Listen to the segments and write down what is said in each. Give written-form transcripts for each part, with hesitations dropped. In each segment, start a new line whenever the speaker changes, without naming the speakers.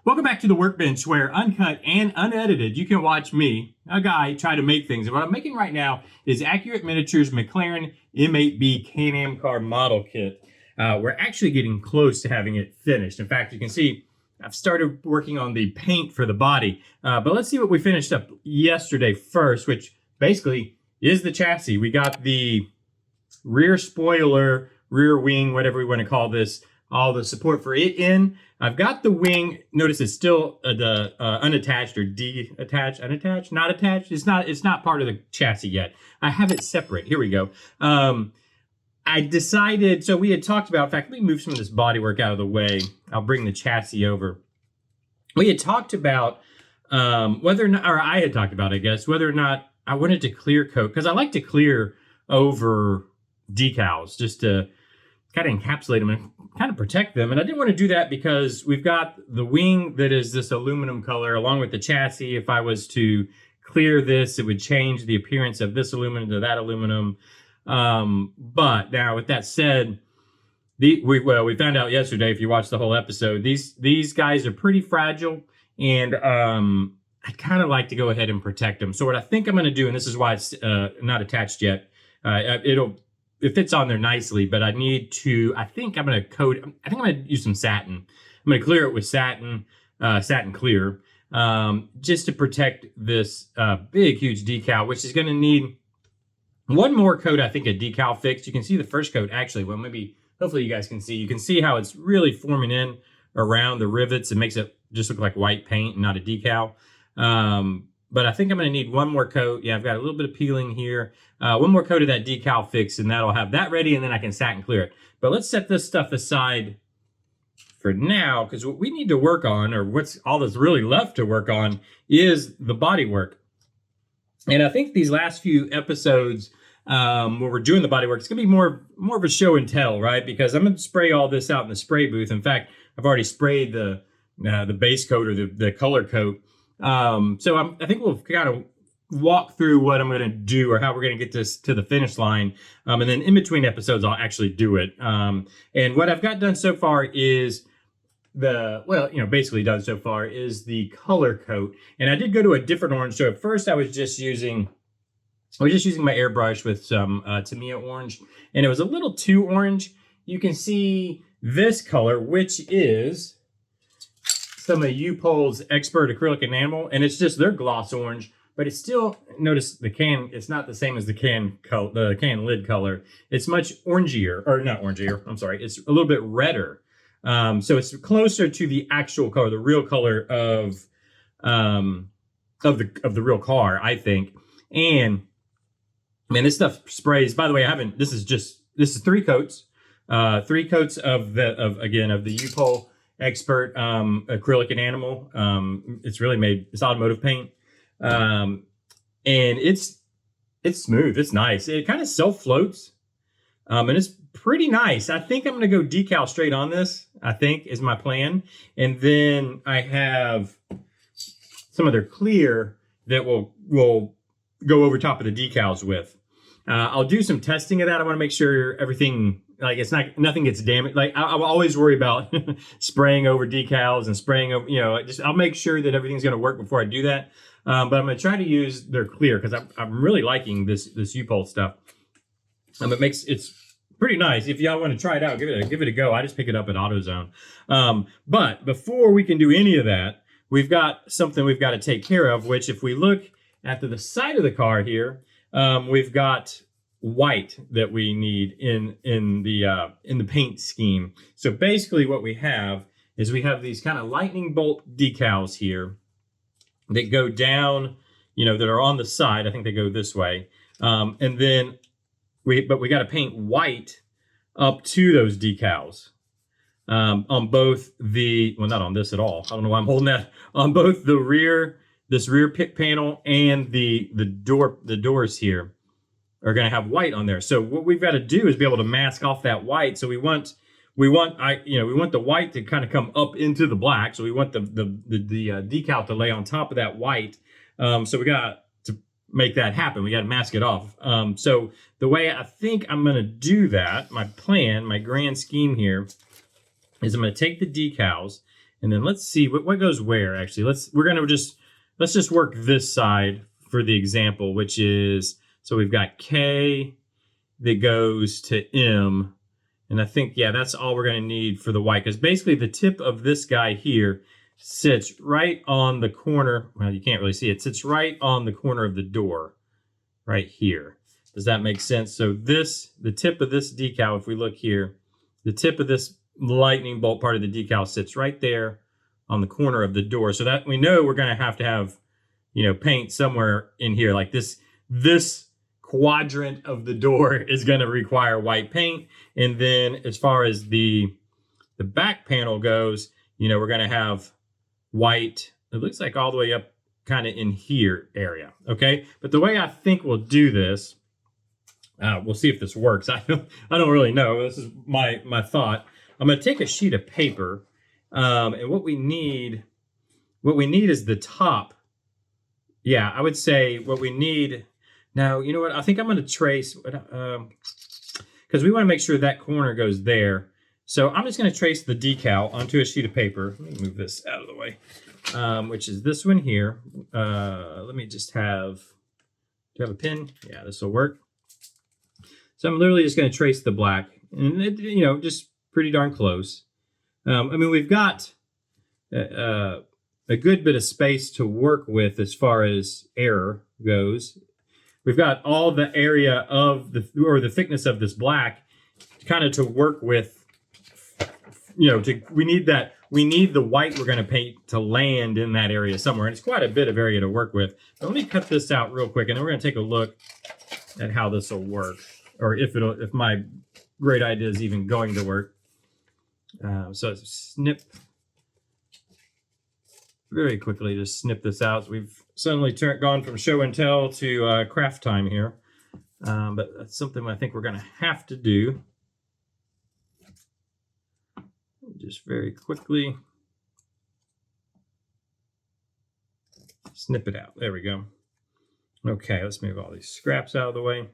Welcome back to the workbench where uncut and unedited, you can watch me, a guy, try to make things. And what I'm making right now is Accurate Miniatures McLaren M8B Can-Am car model kit. We're actually getting close to having it finished. In fact, you can see I've started working on the paint for the body. But let's see what we finished up yesterday first, which basically is the chassis. We got the rear spoiler, rear wing, whatever we want to call this, all the support for it in. I've got the wing. Notice it's still the unattached or detached, unattached, not attached. It's not part of the chassis yet. I have it separate. Here we go. I decided, so we had talked about, in fact, let me move some of this bodywork out of the way. I'll bring the chassis over. We had talked about whether or not, or I had talked about, I guess, whether or not I wanted to clear coat, because I like to clear over decals just to kind of encapsulate them and kind of protect them. And I didn't want to do that because we've got the wing that is this aluminum color along with the chassis. If I was to clear this, it would change the appearance of this aluminum to that aluminum. But now with that said, we found out yesterday, if you watched the whole episode, these guys are pretty fragile, and I'd kind of like to go ahead and protect them. So what I think I'm going to do, and this is why it's not attached yet, it fits on there nicely, but I need to, I think I'm going to use some satin. I'm going to clear it with satin clear, just to protect this big, huge decal, which is going to need one more coat, I think, a decal fix. You can see the first coat, actually, well, maybe, hopefully you guys can see. You can see how it's really forming in around the rivets. It makes it just look like white paint and not a decal. But I think I'm going to need one more coat. Yeah, I've got a little bit of peeling here. One more coat of that decal fix, and that'll have that ready, and then I can satin clear it. But let's set this stuff aside for now, because what we need to work on, or what's all that's really left to work on, is the body work. And I think these last few episodes where we're doing the body work, it's going to be more of a show and tell, right? Because I'm going to spray all this out in the spray booth. In fact, I've already sprayed the base coat or the color coat. So I think we'll kind of walk through what I'm going to do, or how we're going to get this to the finish line. And then in between episodes, I'll actually do it. And what I've got done so far is basically done so far is the color coat. And I did go to a different orange. So at first I was just using my airbrush with some Tamiya orange, and it was a little too orange. You can see this color, which is some of U-Pol's Expert Acrylic Enamel, and it's just their gloss orange, but it's still, notice the can, it's not the same as the can lid color. It's much orangier, or not orangier, I'm sorry, it's a little bit redder. So it's closer to the actual color, the real color of the real car, I think. And man, this stuff sprays. By the way, this is 3 coats. 3 coats of the U-Pol Expert acrylic and enamel. It's automotive paint. And it's smooth. It's nice. It kind of self-floats. And it's pretty nice. I think I'm going to go decal straight on this, I think, is my plan. And then I have some of their clear that will go over top of the decals with. I'll do some testing of that. I want to make sure everything, like, nothing gets damaged. Like, I'll always worry about spraying over decals and spraying over, I'll make sure that everything's going to work before I do that. But I'm going to try to use their clear, because I'm really liking this U-Pol stuff. It's pretty nice. If y'all want to try it out, give it a go. I just pick it up at AutoZone. But before we can do any of that, we've got something we've got to take care of, which, if we look at the side of the car here, we've got white that we need in the paint scheme. So basically what we have is we have these kind of lightning bolt decals here that go down, that are on the side. I think they go this way. And then we got to paint white up to those decals. On both not on this at all. I don't know why I'm holding that. On both this rear pick panel and the doors here are going to have white on there. So what we've got to do is be able to mask off that white. So we want the white to kind of come up into the black. So we want the decal to lay on top of that white. So we got to make that happen. We got to mask it off. So the way I think I'm going to do that, my plan, my grand scheme here, is I'm going to take the decals And then let's see what goes where. Actually, let's just work this side for the example, which is, so we've got K that goes to M. And I think, yeah, that's all we're going to need for the white, because basically the tip of this guy here sits right on the corner. Well, you can't really see it. It sits right on the corner of the door right here. Does that make sense? So the tip of this decal, if we look here, the tip of this lightning bolt part of the decal sits right there on the corner of the door. So that we know we're going to have, you know, paint somewhere in here. Like this quadrant of the door is going to require white paint. And then as far as the back panel goes, you know, we're going to have white, it looks like all the way up kind of in here area. Okay. But the way I think we'll do this, we'll see if this works. I don't really know. This is my thought. I'm going to take a sheet of paper, and what we need is the top. Yeah, I would say what we need. Now, you know what? I think I'm going to trace, because we want to make sure that corner goes there. So I'm just going to trace the decal onto a sheet of paper. Let me move this out of the way, which is this one here. Let me just have, do you have a pen? Yeah, this will work. So I'm literally just going to trace the black, and it, you know, just pretty darn close. I mean, we've got a good bit of space to work with as far as error goes. We've got all the area of the thickness of this black kind of to work with, you know, we need the white we're going to paint to land in that area somewhere. And it's quite a bit of area to work with. But let me cut this out real quick, and then we're going to take a look at how this will work, or if my great idea is even going to work. So snip very quickly, just snip this out. We've suddenly gone from show and tell to craft time here. But that's something I think we're going to have to do. Just very quickly snip it out. There we go. Okay, let's move all these scraps out of the way.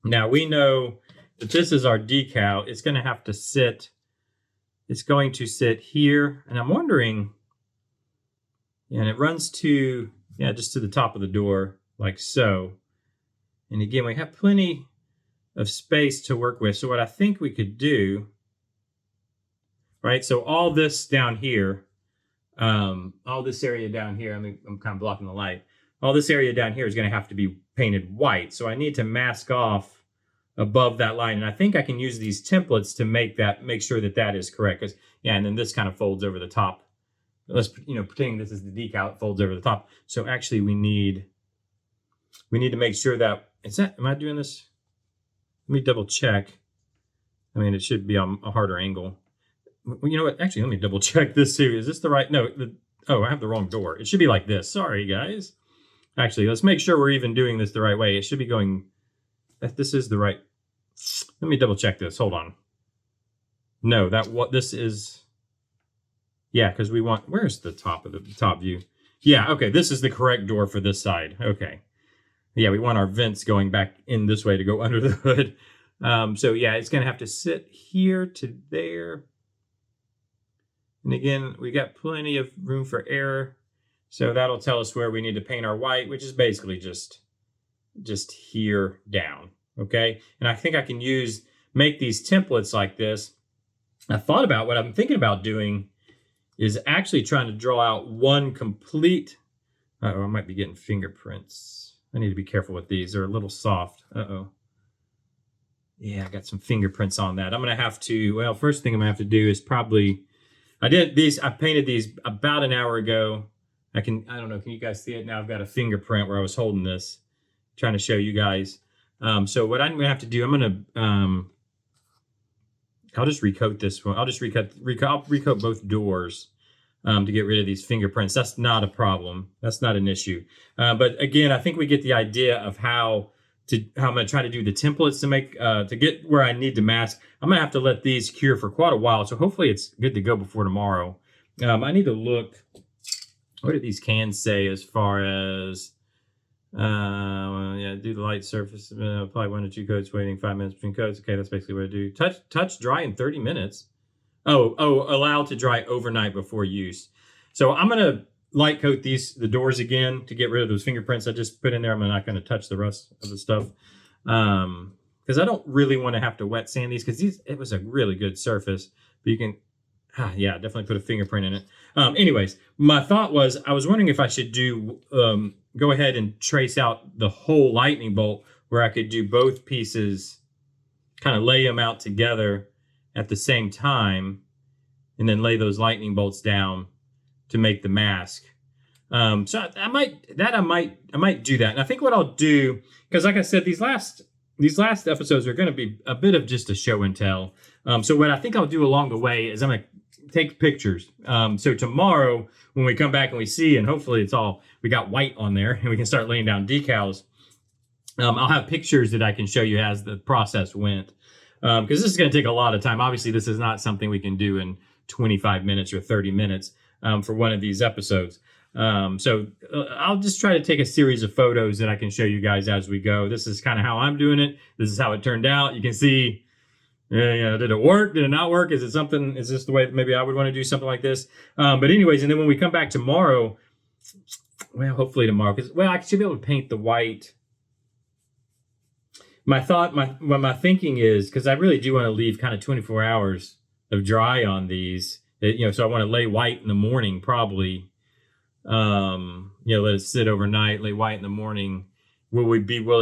Now we know that this is our decal. It's going to have to sit, it's going to sit here. And I'm wondering, and it runs to, yeah, just to the top of the door, like so. And again, we have plenty of space to work with. So what I think we could do, right? So all this down here, all this area down here, I'm kind of blocking the light. All this area down here is going to have to be painted white. So I need to mask off above that line. And I think I can use these templates to make sure that that is correct. Because, yeah, and then this kind of folds over the top. Let's, you know, pretending this is the decal, it folds over the top. So actually we need to make sure that, am I doing this? Let me double check. I mean, it should be on a harder angle. You know what? Actually, let me double check this too. Is this the right? No. Oh, I have the wrong door. It should be like this. Sorry, guys. Actually, let's make sure we're even doing this the right way. It should be going. This is the right. Let me double check this. Hold on. No, this is. Yeah, because we want. Where's the top of the top view? Yeah. Okay. This is the correct door for this side. Okay. Yeah, we want our vents going back in this way to go under the hood. So yeah, it's going to have to sit here to there. And again, we got plenty of room for error. So that'll tell us where we need to paint our white, which is basically just here down. Okay. And I think I can make these templates like this. I thought about what I'm thinking about doing is actually trying to draw out one complete. Uh-oh, I might be getting fingerprints. I need to be careful with these. They're a little soft. Uh-oh. Yeah, I got some fingerprints on that. I'm going to have to, well, first thing I'm going to have to do is probably, I painted these about an hour ago. I don't know, can you guys see it now? I've got a fingerprint where I was holding this, trying to show you guys. So what I'm going to have to do, I'll just recoat this one. I'll recoat both doors to get rid of these fingerprints. That's not a problem. That's not an issue. But again, I think we get the idea of how I'm going to try to do the templates to get where I need to mask. I'm going to have to let these cure for quite a while. So hopefully it's good to go before tomorrow. I need to look, what do these cans say as far as, do the light surface, apply 1 to 2 coats, waiting 5 minutes between coats. Okay, that's basically what I do. Touch dry in 30 minutes. allowed to dry overnight before use. So I'm going to light coat the doors again to get rid of those fingerprints I just put in there. I'm not going to touch the rest of the stuff. Because I don't really want to have to wet sand these, because it was a really good surface. But you can, yeah, definitely put a fingerprint in it. Anyways, my thought was, I was wondering if I should go ahead and trace out the whole lightning bolt, where I could do both pieces, kind of lay them out together at the same time, and then lay those lightning bolts down to make the mask. So I might do that. And I think what I'll do, because like I said, these last episodes are going to be a bit of just a show and tell. So what I think I'll do along the way is I'm going to take pictures. So tomorrow when we come back and we see, and hopefully we got white on there and we can start laying down decals, I'll have pictures that I can show you as the process went. Because this is going to take a lot of time. Obviously, this is not something we can do in 25 minutes or 30 minutes for one of these episodes. So I'll just try to take a series of photos that I can show you guys as we go. This is kind of how I'm doing it. This is how it turned out. You can see, did it work? Did it not work? Is this the way that maybe I would want to do something like this? But anyways, and then when we come back tomorrow, well, hopefully tomorrow, because, well, I should be able to paint the white. My thinking is, because I really do want to leave kind of 24 hours of dry on these, so I want to lay white in the morning probably. Let it sit overnight, lay white in the morning. Will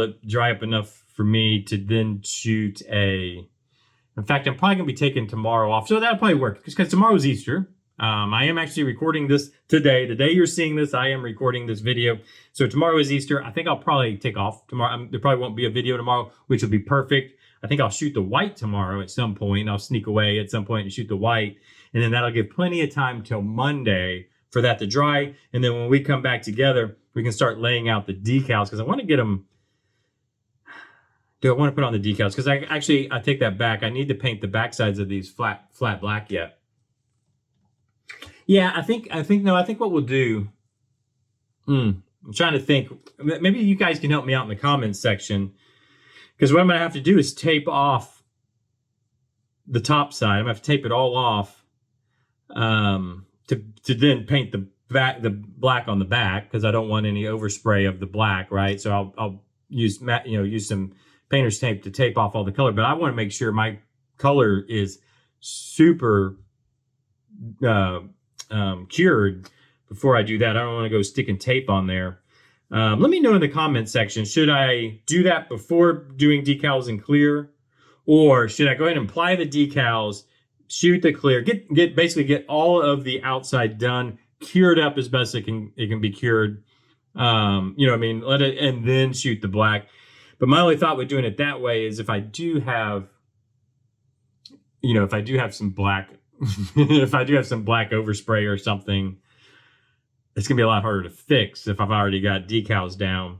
it dry up enough for me to then shoot in fact, I'm probably going to be taking tomorrow off. So that'll probably work, because tomorrow's Easter. I am actually recording this today. The day you're seeing this, I am recording this video. So tomorrow is Easter. I think I'll probably take off tomorrow. There probably won't be a video tomorrow, which will be perfect. I think I'll shoot the white tomorrow at some point. I'll sneak away at some point and shoot the white. And then that'll give plenty of time till Monday for that to dry. And then when we come back together, we can start laying out the decals, because I want to get them. Do I want to put on the decals? Because I take that back. I need to paint the back sides of these flat black yet. Yeah, I think what we'll do, I'm trying to think, maybe you guys can help me out in the comments section, because what I'm going to have to do is tape off the top side. I'm going to have to tape it all off to then paint the black on the back, because I don't want any overspray of the black, right? So I'll use some painter's tape to tape off all the color, but I want to make sure my color is super cured before I do that. I don't want to go sticking tape on there. Let me know in the comment section, should I do that before doing decals in clear, or should I go ahead and apply the decals, shoot the clear, basically get all of the outside done, cured up as best it can be cured. Let it, and then shoot the black. But my only thought with doing it that way is if I do have some black, if I do have some black overspray or something, it's gonna be a lot harder to fix if I've already got decals down.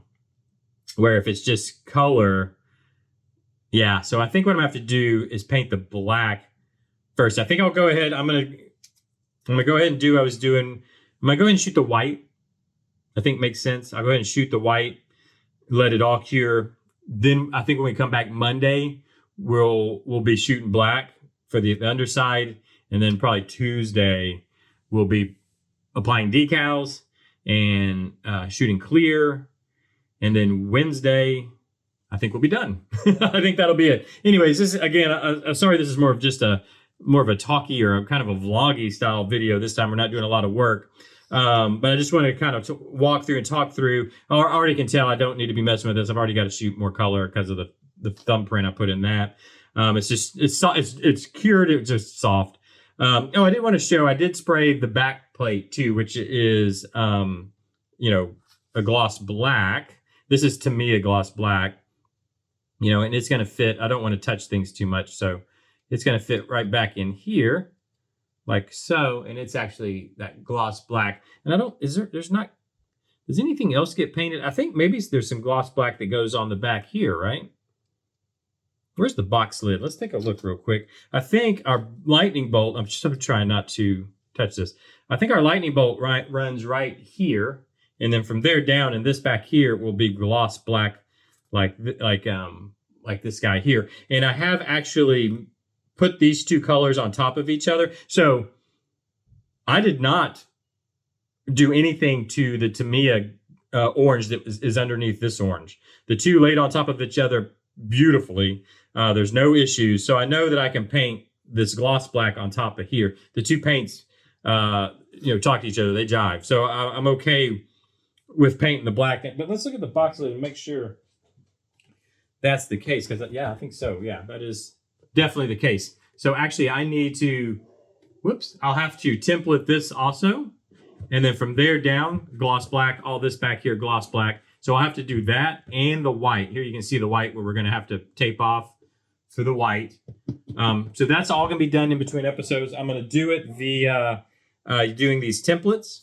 Where if it's just color, yeah. So I think what I'm gonna have to do is paint the black first. I think I'll go ahead. I'm gonna go ahead and do what I was doing. I'm gonna go ahead and shoot the white. I think makes sense. I'll go ahead and shoot the white, let it all cure. Then I think when we come back Monday, we'll be shooting black for the underside, and then probably Tuesday we'll be applying decals and shooting clear, and then Wednesday I think we'll be done. I think that'll be it. Anyways, this again, I'm sorry, this is more of a talky or a kind of a vloggy style video. This time we're not doing a lot of work. But I just want to kind of walk through and talk through. I already can tell I don't need to be messing with this. I've already got to shoot more color because of the thumbprint I put in that. It's cured. It's just soft. I did want to show, I did spray the back plate too, which is, a gloss black. This is Tamiya gloss black, and it's going to fit. I don't want to touch things too much. So it's going to fit right back in here. Like so, and it's actually that gloss black. And does anything else get painted? I think maybe there's some gloss black that goes on the back here, right? Where's the box lid? Let's take a look real quick. I think our lightning bolt, I'm just trying not to touch this. I think our lightning bolt runs right here. And then from there down, and this back here will be gloss black, like this guy here. And I have actually put these two colors on top of each other. So I did not do anything to the Tamiya orange that is underneath this orange. The two laid on top of each other beautifully. There's no issues. So I know that I can paint this gloss black on top of here. The two paints, talk to each other. They jive. So I'm okay with painting the black. But let's look at the box lid and make sure that's the case. Because, yeah, I think so. Yeah, that is definitely the case. So actually, I need to, I'll have to template this also. And then from there down, gloss black, all this back here, gloss black. So I'll have to do that and the white. Here you can see the white where we're going to have to tape off for the white. So that's all going to be done in between episodes. I'm going to do it via doing these templates.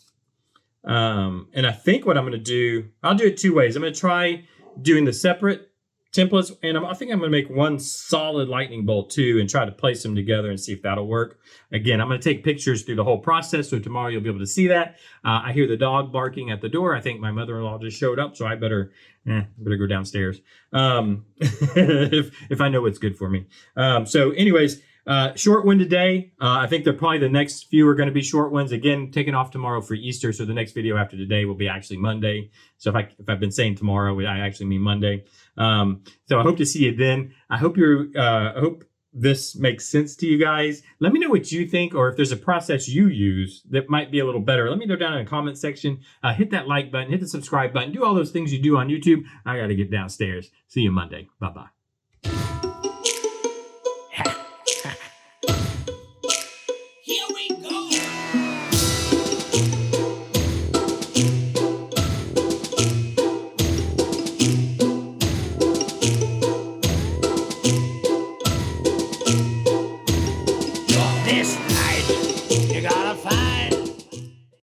And I think what I'm going to do, I'll do it two ways. I'm going to try doing the separate templates, and I think I'm going to make one solid lightning bolt too and try to place them together and see if that'll work. Again, I'm going to take pictures through the whole process, so tomorrow you'll be able to see that. I hear the dog barking at the door. I think my mother-in-law just showed up, so I better go downstairs if I know what's good for me. So anyways, short one today. I think probably the next few are going to be short ones. Again, taking off tomorrow for Easter, so the next video after today will be actually Monday. So if I've been saying tomorrow, I actually mean Monday. So I hope to see you then. I hope I hope this makes sense to you guys. Let me know what you think, or if there's a process you use that might be a little better. Let me know down in the comment section. Hit that like button, hit the subscribe button, do all those things you do on YouTube. I got to get downstairs. See you Monday. Bye-bye.